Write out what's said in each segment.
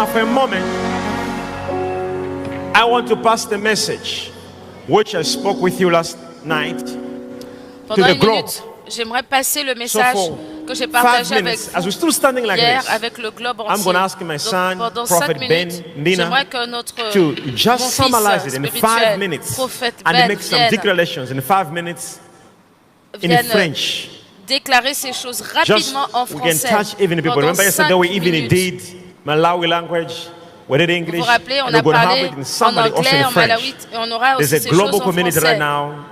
Now for a moment, I want to pass the message which I spoke with you last night to the globe. J'aimerais passer le message que j'ai partagé avec vous hier avec le globe entier. Pendant 5 minutes, j'aimerais que notre to just summarize it in 5 minutes and make some declarations in 5 minutes in French. Déclarer ces choses rapidement en français. We can touch even the people. Remember yesterday we even did Malawi language. We did English. Vous vous rappelez, on a parlé en anglais, en Malawi, et on aura aussi ces choses en français.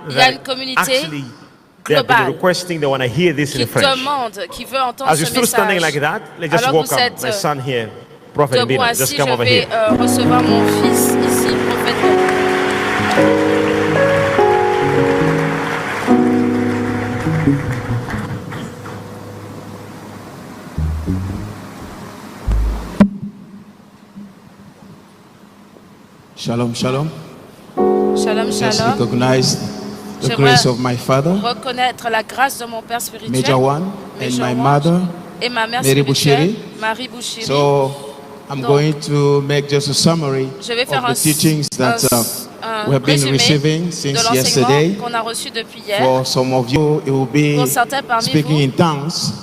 Il y a une communauté global qui demande, qui veut entendre ce message. Alors vous êtes debout ainsi, je vais recevoir mon fils ici, prophète. Shalom, shalom. Shalom, Just shalom. recognize the grace of my father, reconnaître la grâce de mon père spirituel, Major One, and my mother, et ma mère Mary spirituelle, Bushiri. Marie Bushiri. So I'm going to make just a summary Je vais faire of the teachings that we have been receiving since yesterday. Qu'on a reçu depuis hier. For some of you, it will be Pour certains parmi speaking vous, in tongues,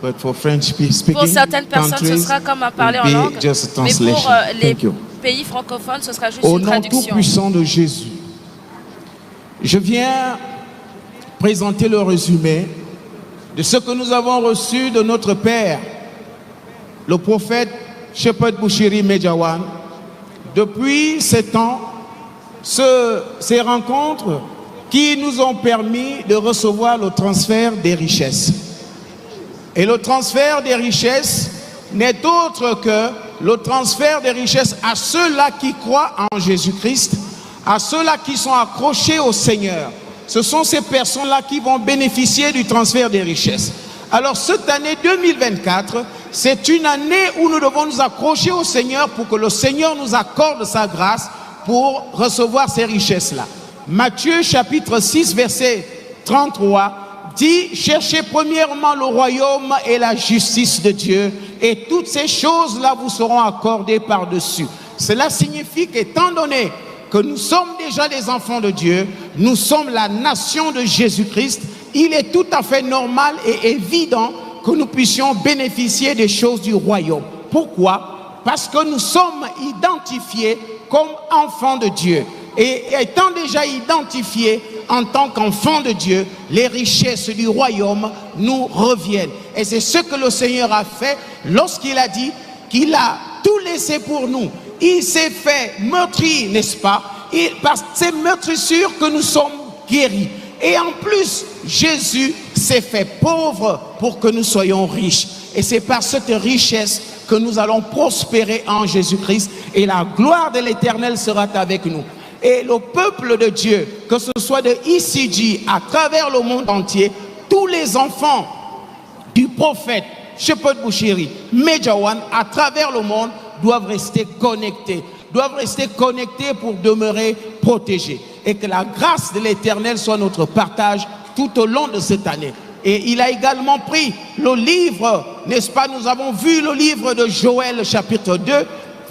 but for French speaking pour certaines personnes, ce countries, sera comme un it parler en will langue, be just a mais translation. pour les Thank you. pays francophones, ce sera juste Au une nom traduction. tout puissant de Jésus, je viens présenter le résumé de ce que nous avons reçu de notre Père, le prophète Shepherd Bushiri Mejawan, depuis ces temps, ces rencontres qui nous ont permis de recevoir le transfert des richesses. Et le transfert des richesses n'est autre que le transfert des richesses à ceux-là qui croient en Jésus-Christ, à ceux-là qui sont accrochés au Seigneur. Ce sont ces personnes-là qui vont bénéficier du transfert des richesses. Alors cette année 2024, c'est une année où nous devons nous accrocher au Seigneur pour que le Seigneur nous accorde sa grâce pour recevoir ces richesses-là. Matthieu chapitre 6 verset 33 dit: cherchez premièrement le royaume et la justice de Dieu, et toutes ces choses-là vous seront accordées par-dessus. Cela signifie qu'étant donné que nous sommes déjà des enfants de Dieu, nous sommes la nation de Jésus-Christ, il est tout à fait normal et évident que nous puissions bénéficier des choses du royaume. Pourquoi? Parce que nous sommes identifiés comme enfants de Dieu. Et étant déjà identifiés en tant qu'enfants de Dieu, les richesses du royaume nous reviennent. Et c'est ce que le Seigneur a fait lorsqu'il a dit qu'il a tout laissé pour nous. Il s'est fait meurtrir, n'est-ce pas? Et par ces meurtrissures que nous sommes guéris. Et en plus, Jésus s'est fait pauvre pour que nous soyons riches. Et c'est par cette richesse que nous allons prospérer en Jésus-Christ. Et la gloire de l'Éternel sera avec nous. Et le peuple de Dieu, que ce soit de ICG à travers le monde entier, tous les enfants du prophète Shepherd Bushiri, Major One, à travers le monde, doivent rester connectés pour demeurer protégés. Et que la grâce de l'Éternel soit notre partage tout au long de cette année. Et il a également pris le livre, n'est-ce pas? Nous avons vu le livre de Joël chapitre 2,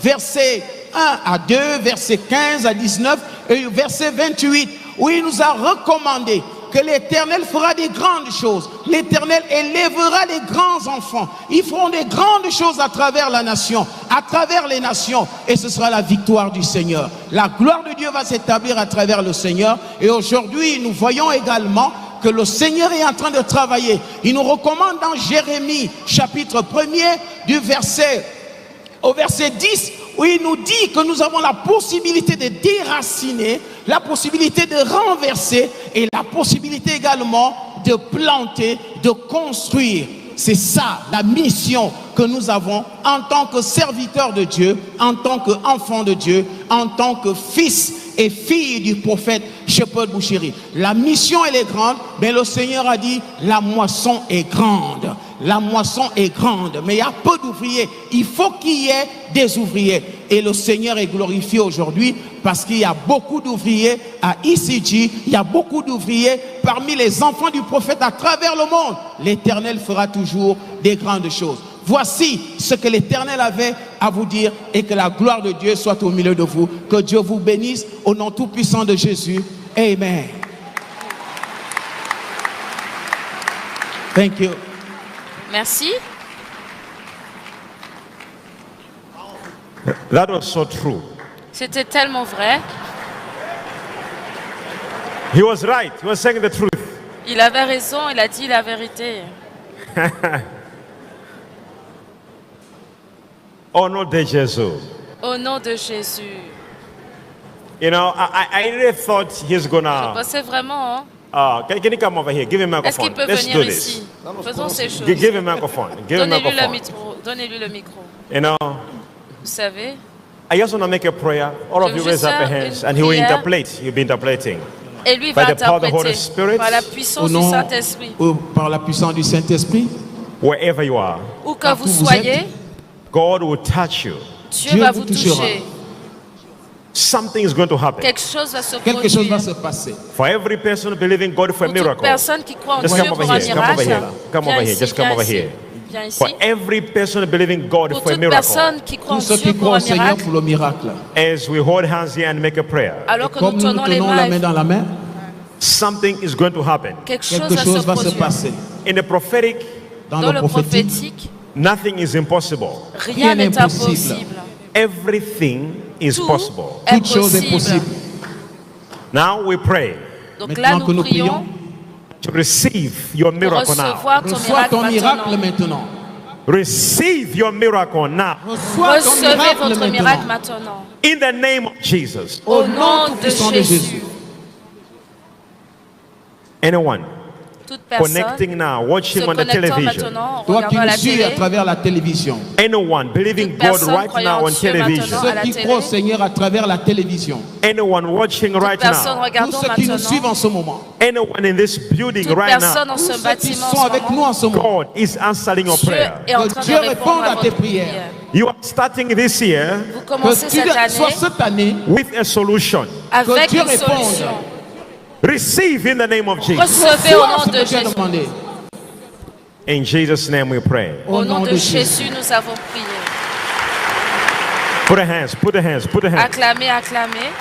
verset 1 à 2, verset 15 à 19 et verset 28, où il nous a recommandé que l'Éternel fera des grandes choses. L'Éternel élèvera les grands enfants. Ils feront des grandes choses à travers la nation, à travers les nations, et ce sera la victoire du Seigneur. La gloire de Dieu va s'établir à travers le Seigneur. Et aujourd'hui, nous voyons également que le Seigneur est en train de travailler. Il nous recommande dans Jérémie, chapitre 1er, du verset au verset 10, où il nous dit que nous avons la possibilité de déraciner, la possibilité de renverser et la possibilité également de planter, de construire. C'est ça la mission que nous avons en tant que serviteurs de Dieu, en tant qu'enfants de Dieu, en tant que fils et filles du prophète Shepherd Bushiri. La mission elle est grande, mais le Seigneur a dit la moisson est grande. La moisson est grande, mais il y a peu d'ouvriers. Il faut qu'il y ait des ouvriers. Et le Seigneur est glorifié aujourd'hui parce qu'il y a beaucoup d'ouvriers à ICG. Il y a beaucoup d'ouvriers parmi les enfants du prophète à travers le monde. L'Éternel fera toujours des grandes choses. voici ce que l'Éternel avait à vous dire et que la gloire de Dieu soit au milieu de vous. Que Dieu vous bénisse au nom tout puissant de Jésus. Amen. Thank you. Merci. That was so true. C'était tellement vrai. He was right. He was saying the truth. Il avait raison, il a dit la vérité. Au nom de Jésus. Au nom de Jésus. You know, I really thought he's gonna. Je pensais vraiment. Can you come over here? Give him a microphone. Est-ce qu'il peut venir ici? Faisons ces choses. Give him a microphone. Give him a microphone. Donnez-lui le micro. You know. Vous savez. I just want to make a prayer. All of you raise up your hands, and he will interpret. He'll be interpreting. Et lui va interpréter par la puissance du Saint-Esprit. Par la puissance du Saint-Esprit. Wherever you are. Où que vous soyez. God will touch you. Dieu va vous toucher. Something is going to happen. Quelque chose va se produire. Quelque chose va se passer. For every person believing God for a miracle. Toute personne qui croit en Dieu pour un miracle. Come over here. Just come over here. For every person believing God for a miracle. Tous ceux qui croient au Seigneur pour le miracle. As we hold hands here and make a prayer. Alors que comme nous tenons la main dans la main. Something is going to happen. Quelque chose va se passer. In the prophetic. Dans le prophétique. Nothing is impossible. Rien n'est impossible. Everything is possible. Toute chose est possible. Now we pray. Donc là nous prions. To receive your miracle now. Reçois ton miracle maintenant. Receive your miracle now. Recevez votre miracle maintenant. In the name of Jesus. Au nom de Jésus. Anyone toute personne connecting now, watching on the television. Toi qui nous suis à travers la télévision. Anyone believing God right now on television. Ceux qui croient au Seigneur à travers la télévision. Anyone watching right now. Tous ceux qui nous suivent en ce moment. Anyone in this building right now. Tous ceux qui sont avec nous en ce moment. God is answering your prayer. Que Dieu réponde à tes prières. You are starting this year. Vous commencez cette année with a solution. Avec une solution. Receive in the name of Jesus. Recevez au nom de Jésus. In Jesus' name we pray. Au nom de Jésus, nous avons prié. Put the hands, put the hands, put the hands. Acclamez, acclamez.